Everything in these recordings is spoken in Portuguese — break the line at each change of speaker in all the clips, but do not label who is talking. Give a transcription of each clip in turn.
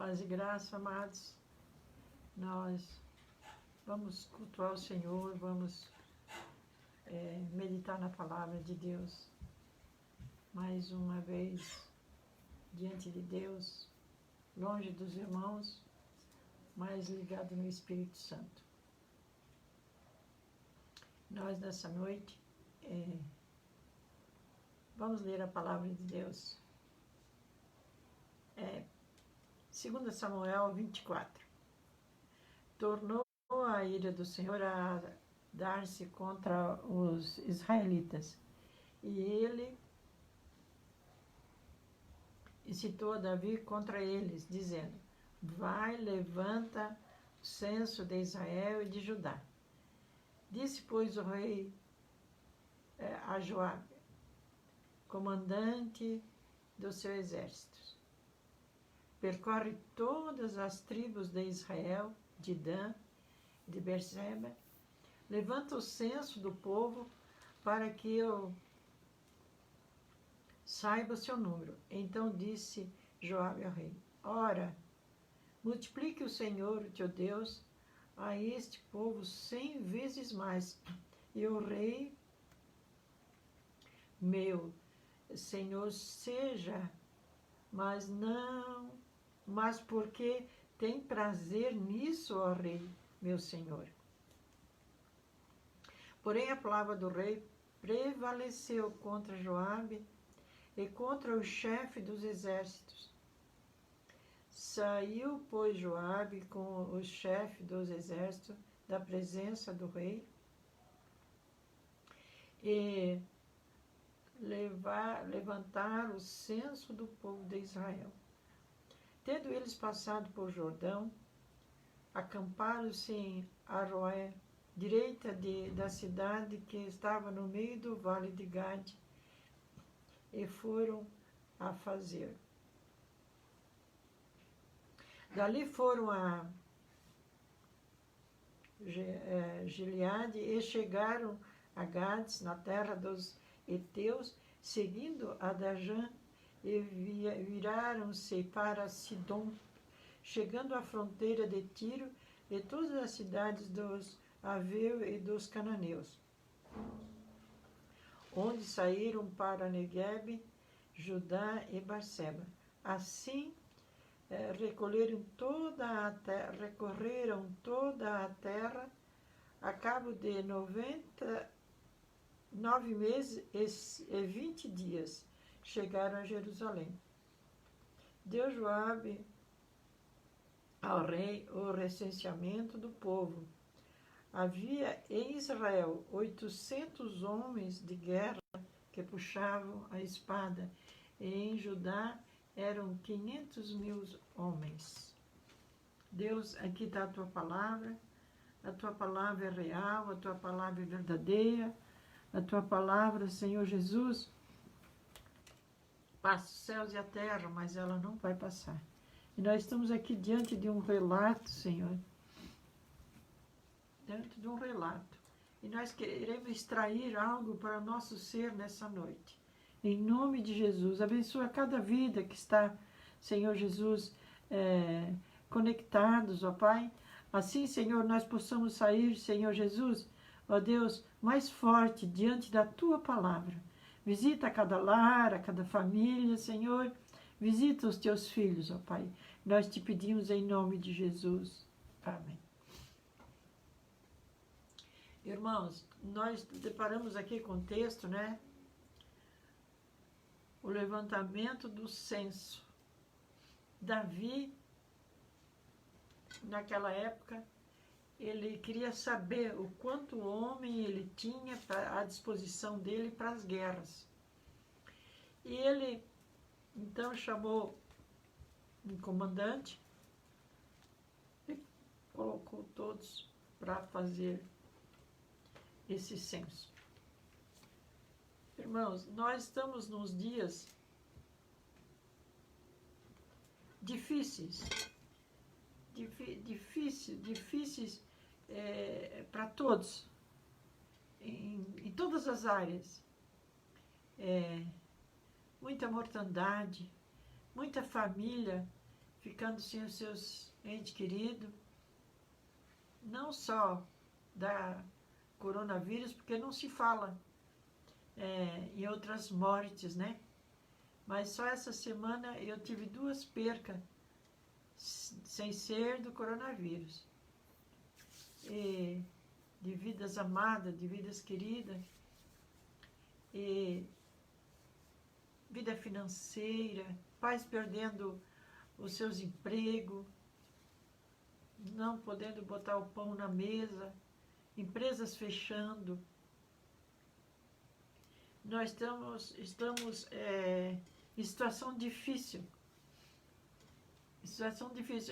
Paz e graça, amados. Nós vamos cultuar o Senhor, vamos meditar na palavra de Deus. Mais uma vez, diante de Deus, longe dos irmãos, mas ligado no Espírito Santo. Nós, nessa noite, vamos ler a palavra de Deus. 2 Samuel 24. Tornou a ira do Senhor a dar-se contra os israelitas. E ele incitou a Davi contra eles, dizendo: vai, levanta o censo de Israel e de Judá. Disse, pois, o rei a Joabe, comandante do seu exército: percorre todas as tribos de Israel, de Dan, de Berseba, levanta o censo do povo para que eu saiba o seu número. Então disse Joabe ao rei: ora, multiplique o Senhor, o teu Deus, a este povo 100 vezes mais. E o rei, meu Senhor, seja, mas porque tem prazer nisso, ó rei, meu Senhor. Porém, a palavra do rei prevaleceu contra Joabe e contra o chefe dos exércitos. Saiu, pois, Joabe com o chefe dos exércitos da presença do rei e levantar o censo do povo de Israel. Tendo eles passado por Jordão, acamparam-se em Aroé, direita da cidade que estava no meio do vale de Gade, e foram a fazer. Dali foram a Gileade e chegaram a Gades, na terra dos heteus, seguindo a Dajã, e viraram-se para Sidom, chegando à fronteira de Tiro e todas as cidades dos Aveus e dos Cananeus, onde saíram para Neguebe, Judá e Berseba. Assim, recorreram toda a terra, a cabo de 9 meses e 20 dias, chegaram a Jerusalém. Deu Joabe ao rei o recenseamento do povo. Havia em Israel 800 homens de guerra que puxavam a espada, e em Judá eram 500.000 homens. Deus, aqui está a tua palavra é real, a tua palavra é verdadeira, a tua palavra, Senhor Jesus, passa os céus e a terra, mas ela não vai passar. E nós estamos aqui diante de um relato, Senhor, diante de um relato. E nós queremos extrair algo para o nosso ser nessa noite. Em nome de Jesus, abençoa cada vida que está, Senhor Jesus, conectados, ó Pai. Assim, Senhor, nós possamos sair, Senhor Jesus, ó Deus, mais forte diante da Tua palavra. Visita cada lar, a cada família, Senhor. Visita os Teus filhos, ó Pai. Nós te pedimos em nome de Jesus. Amém. Irmãos, nós deparamos aqui com o texto, né? O levantamento do censo. Davi, naquela época, ele queria saber o quanto homem ele tinha à disposição dele para as guerras. E ele, então, chamou um comandante e colocou todos para fazer esse censo. Irmãos, nós estamos nos dias difíceis para todos, em todas as áreas. Muita mortandade, muita família ficando sem os seus entes queridos, não só da coronavírus, porque não se fala em outras mortes, né? Mas só essa semana eu tive 2 percas, sem ser do coronavírus. E de vidas amadas, de vidas queridas, e vida financeira, pais perdendo os seus empregos, não podendo botar o pão na mesa, empresas fechando. Nós estamos em situação difícil.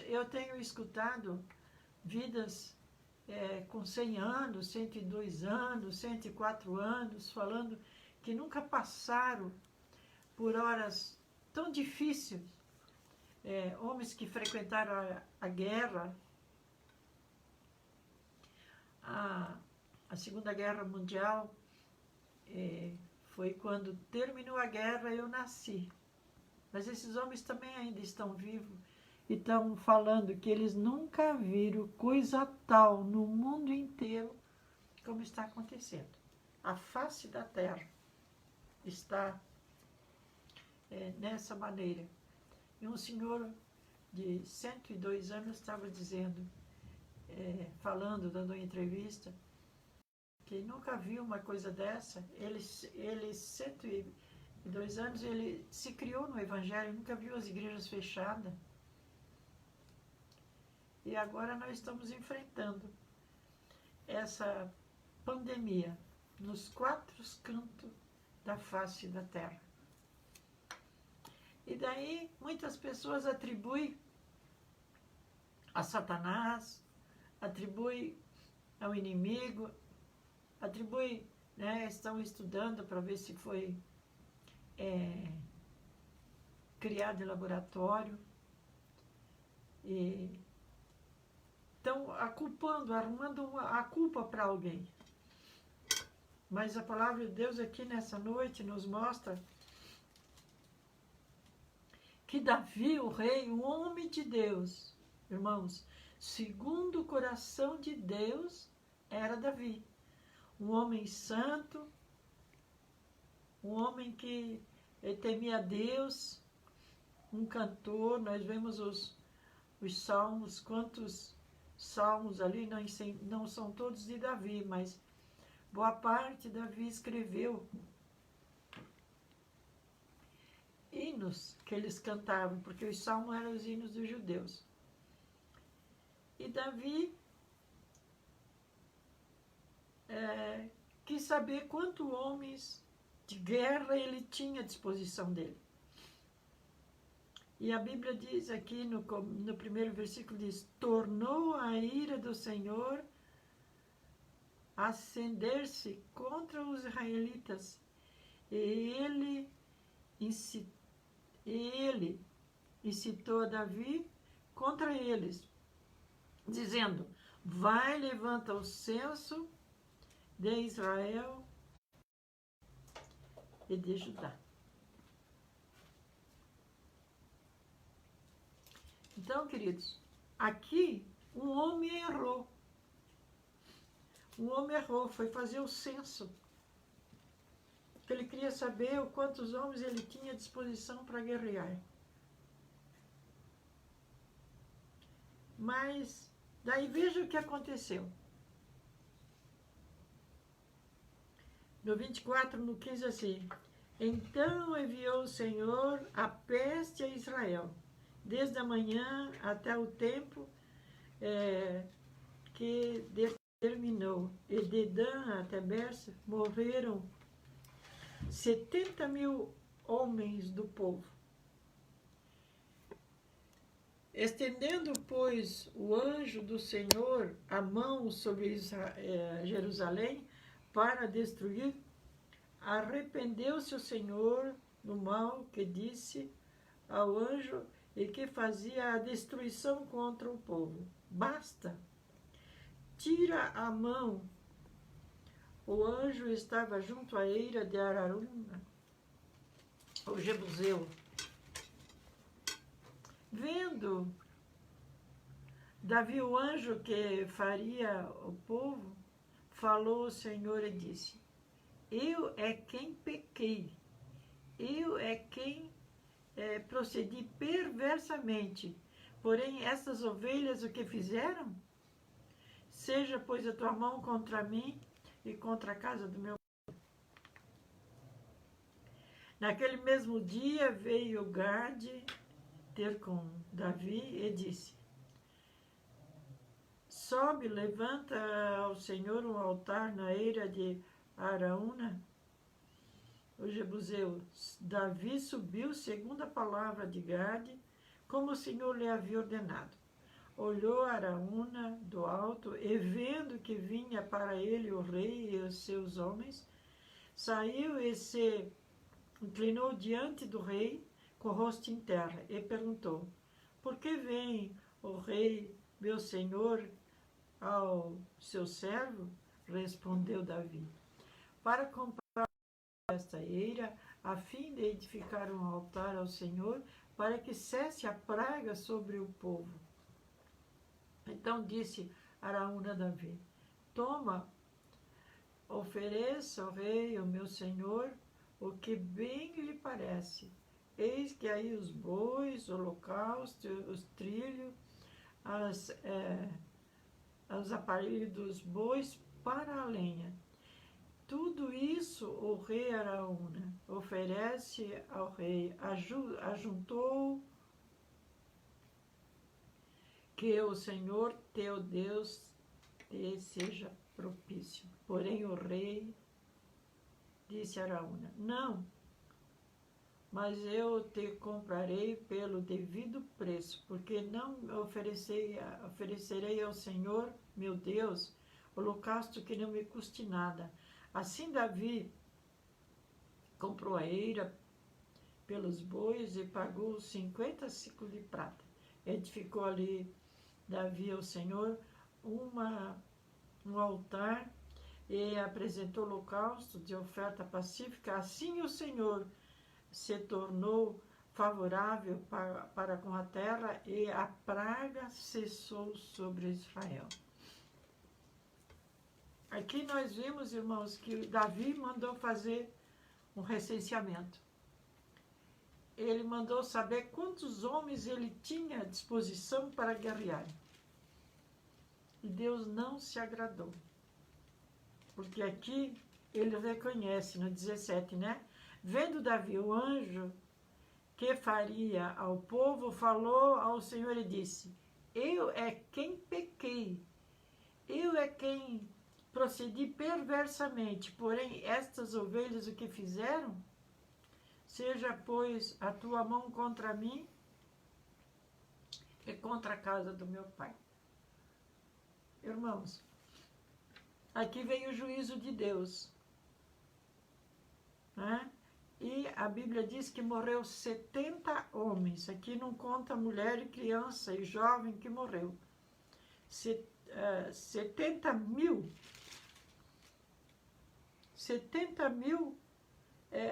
Eu tenho escutado vidas com 100 anos, 102 anos, 104 anos, falando que nunca passaram por horas tão difíceis. Homens que frequentaram a guerra, a Segunda Guerra Mundial, foi quando terminou a guerra eu nasci. Mas esses homens também ainda estão vivos e estão falando que eles nunca viram coisa tal no mundo inteiro como está acontecendo. A face da terra está nessa maneira. E um senhor de 102 anos estava dizendo, falando, dando uma entrevista, que nunca viu uma coisa dessa. Ele 102 anos, ele se criou no Evangelho, nunca viu as igrejas fechadas. E agora nós estamos enfrentando essa pandemia nos 4 cantos da face da terra. E daí muitas pessoas atribuem a Satanás, atribuem ao inimigo, atribuem, estão estudando para ver se foi criado em laboratório. E estão arrumando a culpa para alguém. Mas a palavra de Deus aqui nessa noite nos mostra que Davi, o rei, um homem de Deus, irmãos, segundo o coração de Deus, era Davi. Um homem santo, um homem que temia a Deus, um cantor. Nós vemos os salmos, quantos salmos ali, não são todos de Davi, mas boa parte Davi escreveu hinos que eles cantavam, porque os salmos eram os hinos dos judeus. E Davi quis saber quantos homens de guerra ele tinha à disposição dele. E a Bíblia diz aqui, no primeiro versículo, diz: tornou a ira do Senhor acender-se contra os israelitas, e ele incitou Davi contra eles, dizendo: vai, levanta o censo de Israel e de Judá. Então, queridos, aqui um homem errou. Um homem errou, foi fazer o censo. Ele queria saber quantos homens ele tinha à disposição para guerrear. Mas, daí veja o que aconteceu. No 24, no 15, assim: então enviou o Senhor a peste a Israel, desde a manhã até o tempo que determinou. E de Dan até Bersa morreram 70.000 homens do povo. Estendendo, pois, o anjo do Senhor a mão sobre Jerusalém para destruir, arrependeu-se o Senhor no mal que disse ao anjo e que fazia a destruição contra o povo. Basta, tira a mão. O anjo estava junto à eira de Araúna, o Jebuseu. Vendo Davi o anjo que faria o povo, falou o Senhor e disse: eu é quem pequei, eu é quem procedi perversamente. Porém, essas ovelhas o que fizeram? Seja, pois, a tua mão contra mim e contra a casa do meu pai. Naquele mesmo dia veio Gade ter com Davi e disse: sobe, levanta ao Senhor um altar na eira de Araúna, o Jebuseu. Davi subiu segundo a palavra de Gade, como o Senhor lhe havia ordenado. Olhou Araúna do alto e, vendo que vinha para ele o rei e os seus homens, saiu e se inclinou diante do rei com o rosto em terra e perguntou: por que vem o rei, meu senhor, ao seu servo? Respondeu Davi: para comprar esta eira, a fim de edificar um altar ao Senhor, para que cesse a praga sobre o povo. Então disse Araúna a Davi: toma, ofereça ao rei, o meu senhor, o que bem lhe parece. Eis que aí os bois, o holocausto, os trilhos, os aparelhos dos bois para a lenha. Tudo isso o rei Araúna oferece ao rei. Ajuntou que o Senhor teu Deus te seja propício. Porém o rei disse a Araúna: não, mas eu te comprarei pelo devido preço, porque não oferecerei ao Senhor, meu Deus, holocausto que não me custe nada. Assim Davi comprou a eira pelos bois e pagou 50 ciclos de prata. Edificou ali Davi ao Senhor um altar e apresentou holocausto de oferta pacífica. Assim o Senhor se tornou favorável para com a terra e a praga cessou sobre Israel. Aqui nós vimos, irmãos, que Davi mandou fazer um recenseamento. Ele mandou saber quantos homens ele tinha à disposição para guerrear. E Deus não se agradou. Porque aqui ele reconhece, no 17, né? Vendo Davi o anjo que faria ao povo, falou ao Senhor e disse: eu é quem pequei, eu é quem procedi perversamente, porém estas ovelhas o que fizeram? Seja, pois, a tua mão contra mim e contra a casa do meu pai. Irmãos, aqui vem o juízo de Deus, né? E a Bíblia diz que morreu 70 homens. Aqui não conta mulher e criança e jovem que morreu. 70 mil. 70 mil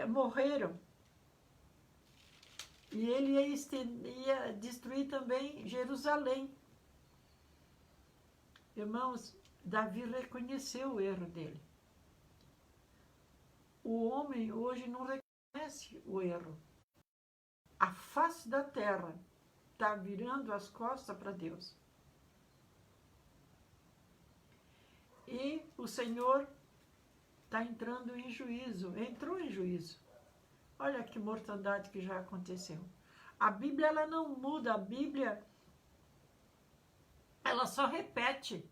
morreram. E ele ia destruir também Jerusalém. Irmãos, Davi reconheceu o erro dele. O homem hoje não reconhece o erro. A face da terra está virando as costas para Deus. E o Senhor está entrando em juízo, entrou em juízo. Olha que mortandade que já aconteceu. A Bíblia, ela não muda, a Bíblia, ela só repete.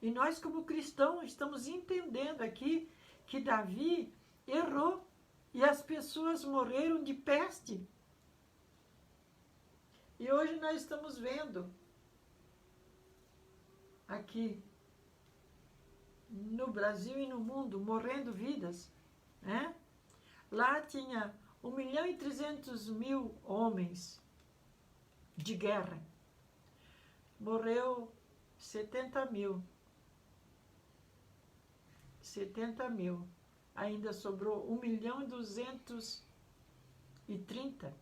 E nós, como cristãos, estamos entendendo aqui que Davi errou e as pessoas morreram de peste. E hoje nós estamos vendo aqui no Brasil e no mundo morrendo vidas, né? Lá tinha 1.300.000 homens de guerra. Morreu 70 mil. 70 mil. Ainda sobrou 1.230.000.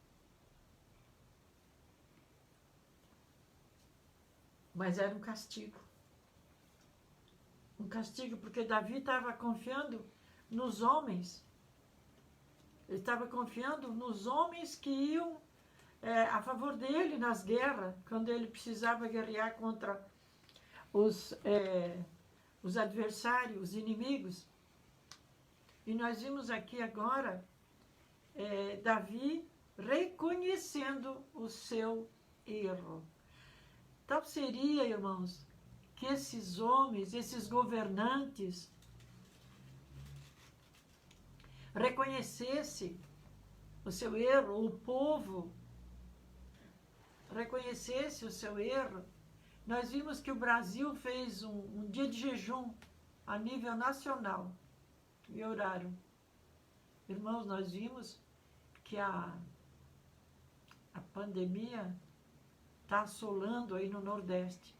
Mas era um castigo. Um castigo porque Davi estava confiando nos homens. Ele estava confiando nos homens que iam a favor dele nas guerras, quando ele precisava guerrear contra os adversários, os inimigos. E nós vimos aqui agora Davi reconhecendo o seu erro. Tal seria, irmãos, que esses homens, esses governantes, reconhecesse o seu erro, o povo reconhecesse o seu erro. Nós vimos que o Brasil fez um dia de jejum a nível nacional e oraram. Irmãos, nós vimos que a pandemia está assolando aí no Nordeste.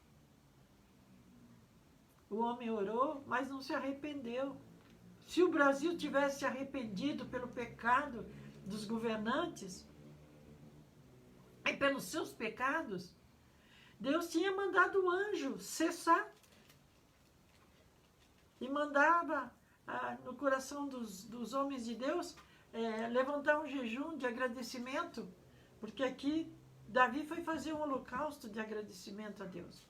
O homem orou, mas não se arrependeu. Se o Brasil tivesse se arrependido pelo pecado dos governantes e pelos seus pecados, Deus tinha mandado o anjo cessar e mandava no coração dos homens de Deus levantar um jejum de agradecimento, porque aqui Davi foi fazer um holocausto de agradecimento a Deus.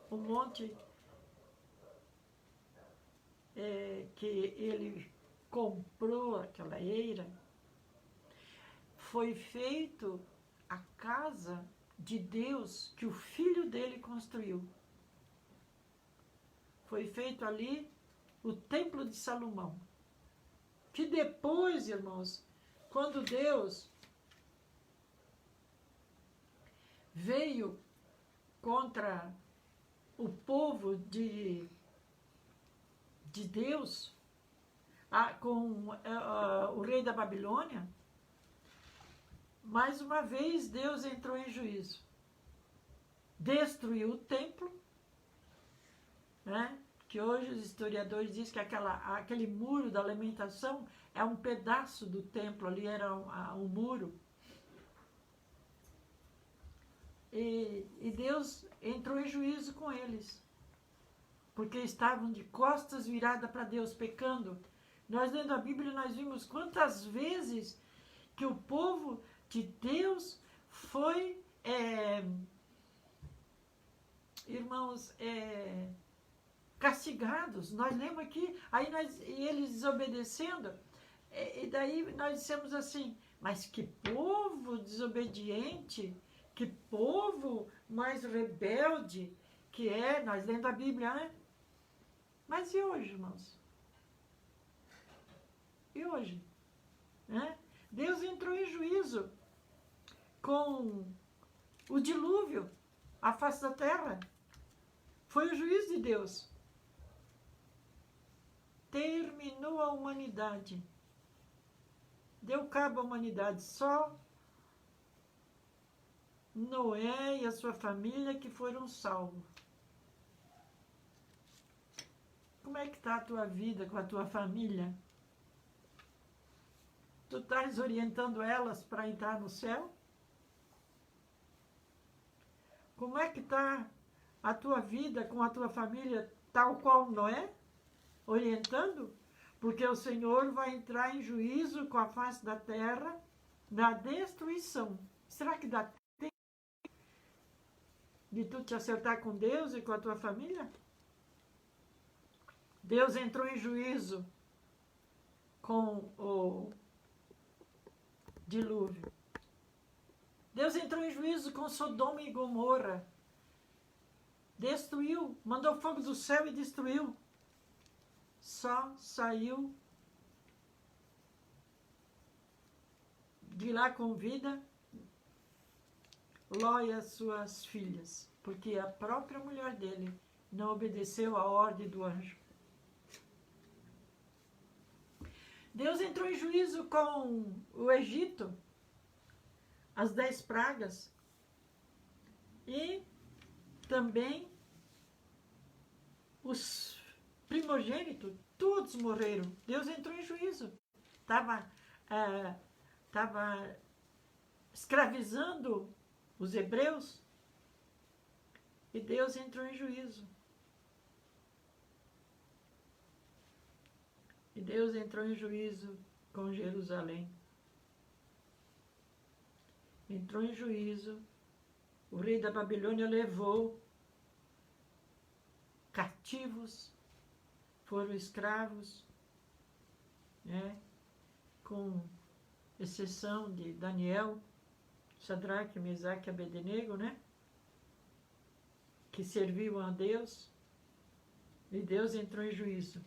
O monte que ele comprou, aquela eira, foi feito a casa de Deus que o filho dele construiu. Foi feito ali o templo de Salomão. Que depois, irmãos, quando Deus veio contra o povo de Deus, com o rei da Babilônia, mais uma vez Deus entrou em juízo. Destruiu o templo, né? Que hoje os historiadores dizem que aquele muro da lamentação é um pedaço do templo, ali era um muro. E Deus entrou em juízo com eles, porque estavam de costas viradas para Deus, pecando. Nós, lendo a Bíblia, nós vimos quantas vezes que o povo de Deus foi, irmãos, castigados. Nós lemos aqui, e eles desobedecendo, e daí nós dissemos assim, mas que povo desobediente, que povo mais rebelde que nós lendo a Bíblia, né? Mas e hoje, irmãos? E hoje? Né? Deus entrou em juízo com o dilúvio, a face da terra. Foi o juízo de Deus. Terminou a humanidade. Deu cabo à humanidade. Só Noé e a sua família que foram salvos. Como é que está a tua vida com a tua família? Tu estás orientando elas para entrar no céu? Como é que está a tua vida com a tua família tal qual Noé? Orientando? Porque o Senhor vai entrar em juízo com a face da terra na destruição. Será que dá tempo de tu te acertar com Deus e com a tua família? Deus entrou em juízo com o dilúvio. Deus entrou em juízo com Sodoma e Gomorra. Destruiu, mandou fogo do céu e destruiu. Só saiu de lá com vida Ló e as suas filhas, porque a própria mulher dele não obedeceu à ordem do anjo. Deus entrou em juízo com o Egito, as 10 pragas, e também os primogênitos, todos morreram. Deus entrou em juízo. Estava escravizando os hebreus, E Deus entrou em juízo. E Deus entrou em juízo com Jerusalém. Entrou em juízo. O rei da Babilônia levou cativos, foram escravos, né? Com exceção de Daniel, Sadraque, Mesaque e Abednego, né? Que serviam a Deus. E Deus entrou em juízo.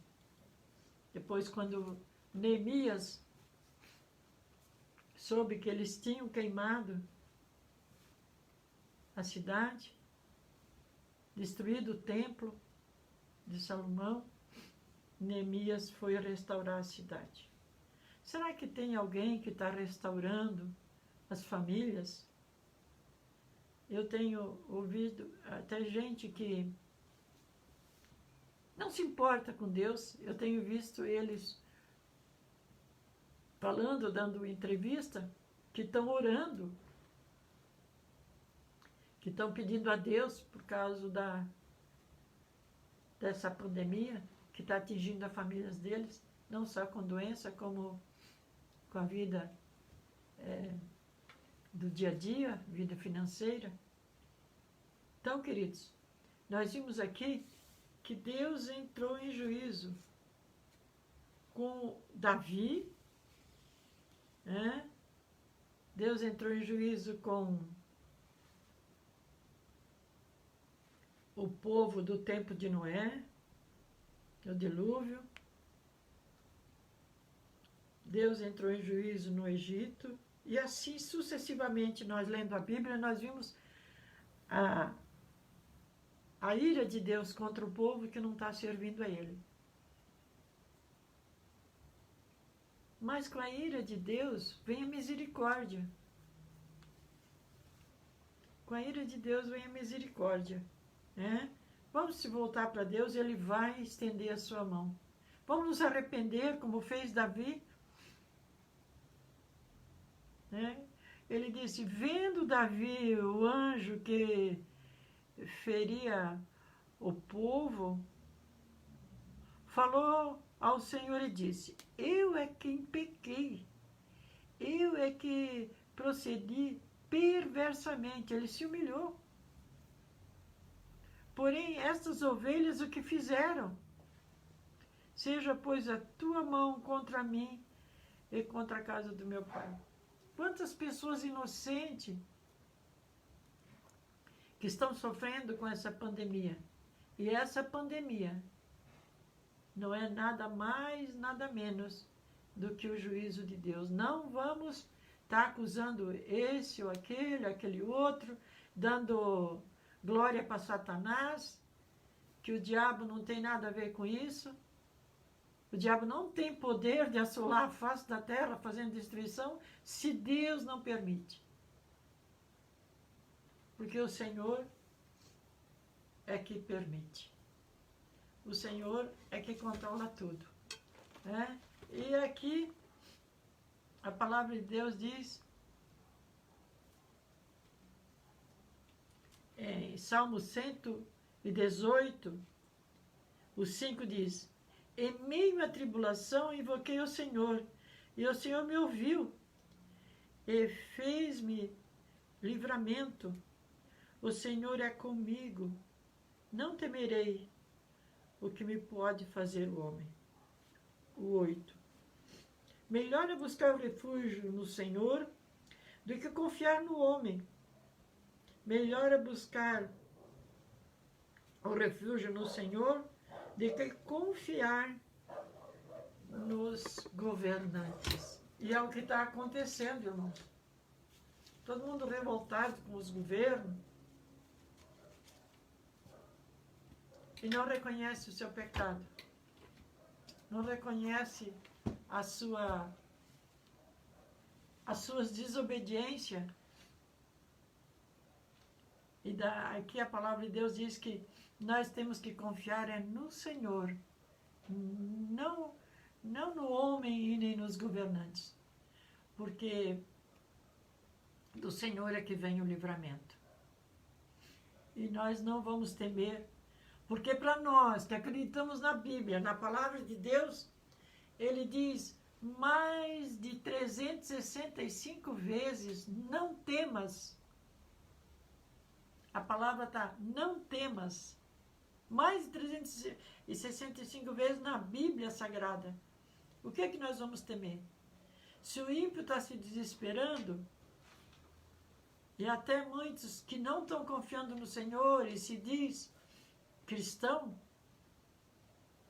Depois, quando Neemias soube que eles tinham queimado a cidade, destruído o templo de Salomão, Neemias foi restaurar a cidade. Será que tem alguém que está restaurando as famílias? Eu tenho ouvido até gente que não se importa com Deus. Eu tenho visto eles falando, dando entrevista, que estão orando, que estão pedindo a Deus por causa dessa pandemia que está atingindo as famílias deles, não só com doença, como com a vida do dia a dia, vida financeira. Então, queridos, nós vimos aqui que Deus entrou em juízo com Davi, né? Deus entrou em juízo com o povo do tempo de Noé, o dilúvio. Deus entrou em juízo no Egito. E assim sucessivamente, nós lendo a Bíblia, nós vimos a ira de Deus contra o povo que não está servindo a Ele. Mas com a ira de Deus vem a misericórdia. Com a ira de Deus vem a misericórdia. Né? Vamos se voltar para Deus e Ele vai estender a sua mão. Vamos nos arrepender, como fez Davi. Né? Ele disse, vendo Davi, o anjo que feria o povo, falou ao Senhor e disse, eu é quem pequei, eu é que procedi perversamente. Ele se humilhou. Porém, estas ovelhas o que fizeram? Seja, pois, a tua mão contra mim e contra a casa do meu pai. Quantas pessoas inocentes que estão sofrendo com essa pandemia. E essa pandemia não é nada mais, nada menos do que o juízo de Deus. Não vamos estar acusando esse ou aquele outro, dando glória para Satanás, que o diabo não tem nada a ver com isso. O diabo não tem poder de assolar a face da terra fazendo destruição, se Deus não permite. Porque o Senhor é que permite. O Senhor é que controla tudo. Né? E aqui, a palavra de Deus diz, em Salmo 118, o 5 diz, em meio à tribulação invoquei o Senhor, e o Senhor me ouviu, e fez-me livramento. O Senhor é comigo, não temerei o que me pode fazer o homem. O 8. Melhor é buscar o refúgio no Senhor do que confiar no homem. Melhor é buscar o refúgio no Senhor do que confiar nos governantes. E é o que está acontecendo, irmãos. Todo mundo revoltado com os governos e não reconhece o seu pecado. Não reconhece as suas desobediências. E aqui a palavra de Deus diz que nós temos que confiar no Senhor, não no homem e nem nos governantes, porque do Senhor é que vem o livramento. E nós não vamos temer, porque para nós que acreditamos na Bíblia, na palavra de Deus, ele diz mais de 365 vezes, não temas. A palavra está, não temas. Mais de 365 vezes na Bíblia Sagrada. O que é que nós vamos temer? Se o ímpio está se desesperando, e até muitos que não estão confiando no Senhor e se diz cristão,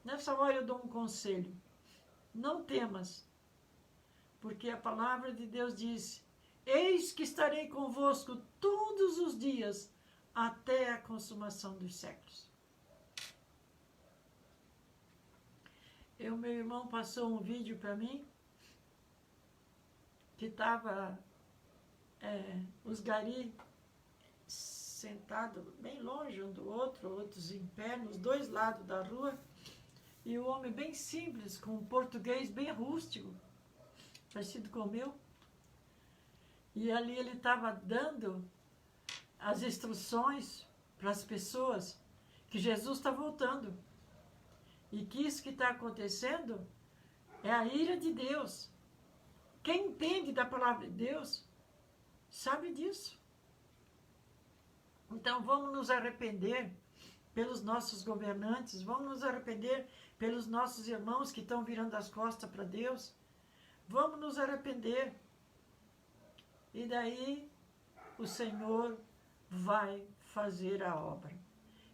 nessa hora eu dou um conselho. Não temas, porque a palavra de Deus diz, eis que estarei convosco todos os dias, até a consumação dos séculos. Meu irmão passou um vídeo para mim, que estava os gari sentados bem longe um do outro, outros em pé, nos dois lados da rua, e o homem bem simples, com um português bem rústico, parecido com o meu, e ali ele estava dando as instruções para as pessoas que Jesus está voltando, e que isso que está acontecendo é a ira de Deus. Quem entende da palavra de Deus sabe disso. Então vamos nos arrepender pelos nossos governantes, vamos nos arrepender pelos nossos irmãos que estão virando as costas para Deus. Vamos nos arrepender. E daí o Senhor vai fazer a obra.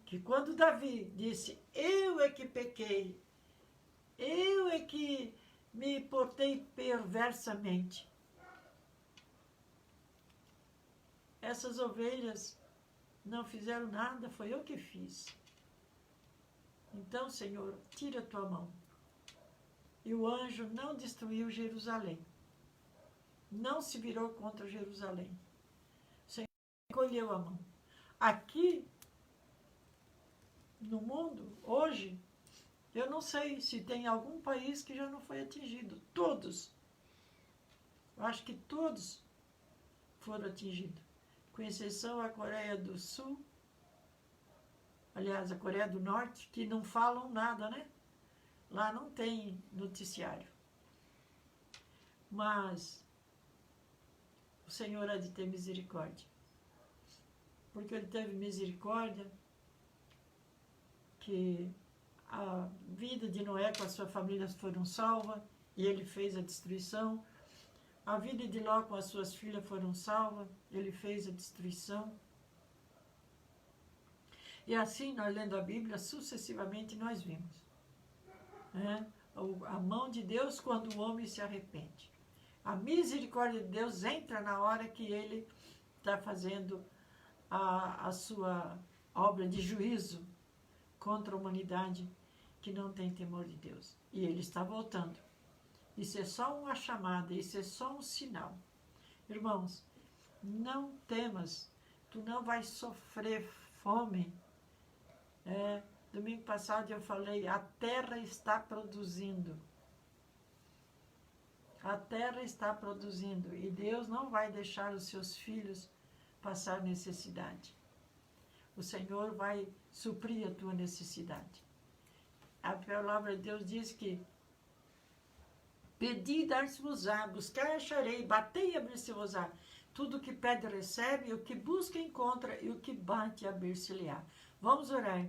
Que quando Davi disse, eu é que pequei, eu é que me portei perversamente. Essas ovelhas não fizeram nada, foi eu que fiz. Então, Senhor, tira a tua mão. E o anjo não destruiu Jerusalém. Não se virou contra Jerusalém. O Senhor encolheu a mão. Aqui, no mundo, hoje, eu não sei se tem algum país que já não foi atingido. Todos. Eu acho que todos foram atingidos. Com exceção a Coreia do Sul, aliás, a Coreia do Norte, que não falam nada, né? Lá não tem noticiário. Mas o Senhor há de ter misericórdia. Porque Ele teve misericórdia que a vida de Noé com a sua família foram salvas e Ele fez a destruição. A vida de Ló com as suas filhas foram salvas, Ele fez a destruição. E assim, nós lendo a Bíblia, sucessivamente nós vimos. A mão de Deus quando o homem se arrepende. A misericórdia de Deus entra na hora que Ele está fazendo a sua obra de juízo contra a humanidade que não tem temor de Deus. E Ele está voltando. Isso é só uma chamada, isso é só um sinal. Irmãos, não temas, tu não vais sofrer fome. Domingo passado eu falei, a terra está produzindo. A terra está produzindo e Deus não vai deixar os seus filhos passar necessidade. O Senhor vai suprir a tua necessidade. A palavra de Deus diz que pedi, dar-se-vos-á, buscar, acharei, batei, abrir-se-vos-á. Tudo que pede, recebe, o que busca, encontra, e o que bate, abrir-se-lhe-á. Vamos orar,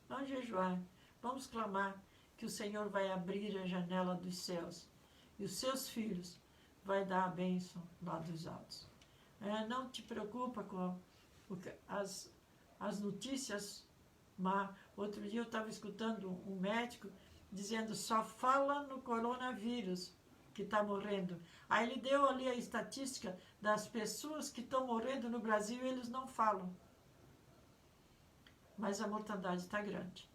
vamos jejuar, vamos clamar que o Senhor vai abrir a janela dos céus e os seus filhos vai dar a bênção lá dos altos. Não te preocupa com as notícias, mas outro dia eu estava escutando um médico dizendo, só fala no coronavírus que está morrendo. Aí ele deu ali a estatística das pessoas que estão morrendo no Brasil e eles não falam. Mas a mortandade está grande.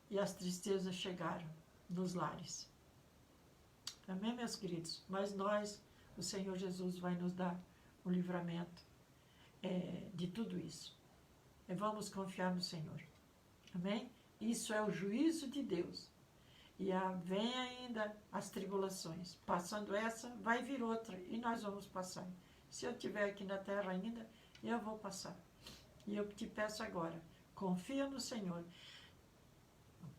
E as tristezas chegaram nos lares. Amém, meus queridos? Mas nós, o Senhor Jesus vai nos dar o livramento de tudo isso. E vamos confiar no Senhor. Amém? Isso é o juízo de Deus. E vem ainda as tribulações. Passando essa, vai vir outra. E nós vamos passar. Se eu estiver aqui na terra ainda, eu vou passar. E eu te peço agora, confia no Senhor.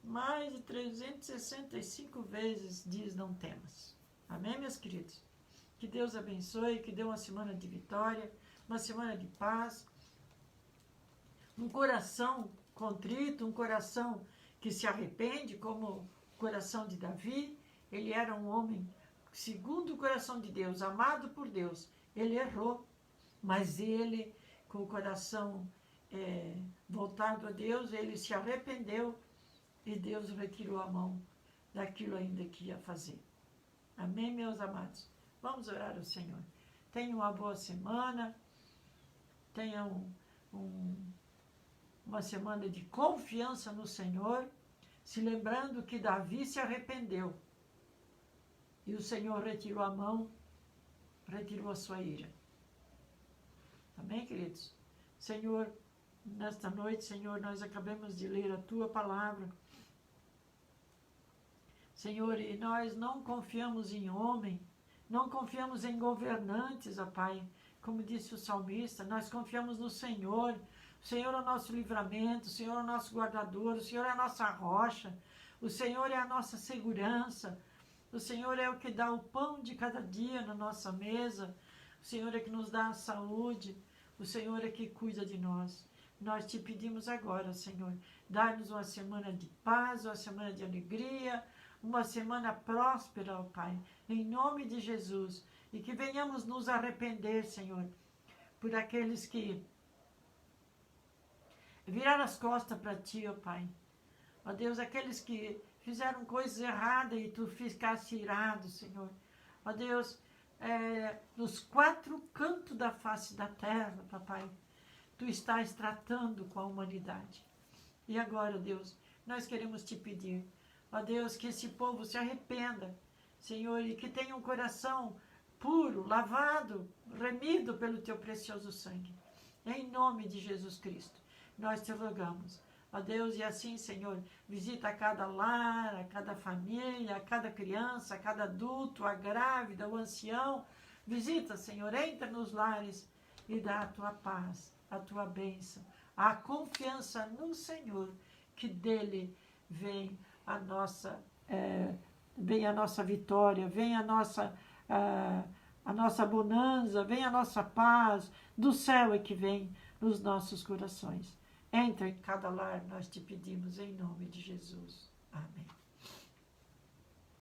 Mais de 365 vezes diz não temas. Amém, meus queridos? Que Deus abençoe, que dê uma semana de vitória, uma semana de paz, um coração contrito, um coração que se arrepende, como o coração de Davi. Ele era um homem segundo o coração de Deus, amado por Deus. Ele errou, mas ele, com o coração voltado a Deus, ele se arrependeu e Deus retirou a mão daquilo ainda que ia fazer. Amém, meus amados? Vamos orar ao Senhor. Tenham uma boa semana, tenham uma semana de confiança no Senhor, se lembrando que Davi se arrependeu e o Senhor retirou a mão, retirou a sua ira. Amém, queridos? Senhor, nesta noite, Senhor, nós acabamos de ler a Tua palavra. Senhor, e nós não confiamos em homem, não confiamos em governantes, ó Pai. Como disse o salmista, nós confiamos no Senhor. O Senhor é o nosso livramento, o Senhor é o nosso guardador, o Senhor é a nossa rocha, o Senhor é a nossa segurança, o Senhor é o que dá o pão de cada dia na nossa mesa, o Senhor é que nos dá a saúde, o Senhor é que cuida de nós. Nós te pedimos agora, Senhor, dá-nos uma semana de paz, uma semana de alegria, uma semana próspera, ó Pai, em nome de Jesus, e que venhamos nos arrepender, Senhor, por aqueles que viraram as costas para Ti, ó Pai. Ó Deus, aqueles que fizeram coisas erradas e Tu ficaste irado, Senhor. Ó Deus, nos 4 cantos da face da terra, papai, Tu estás tratando com a humanidade. E agora, Deus, nós queremos Te pedir, ó Deus, que esse povo se arrependa, Senhor, e que tenha um coração puro, lavado, remido pelo Teu precioso sangue. Em nome de Jesus Cristo, nós Te rogamos. Ó Deus, e assim, Senhor, visita a cada lar, a cada família, a cada criança, a cada adulto, a grávida, o ancião. Visita, Senhor, entra nos lares e dá a Tua paz, a Tua bênção, a confiança no Senhor, que dele vem a nossa vitória, vem a nossa bonança, vem a nossa paz, do céu é que vem nos nossos corações. Entra em cada lar, nós te pedimos em nome de Jesus. Amém.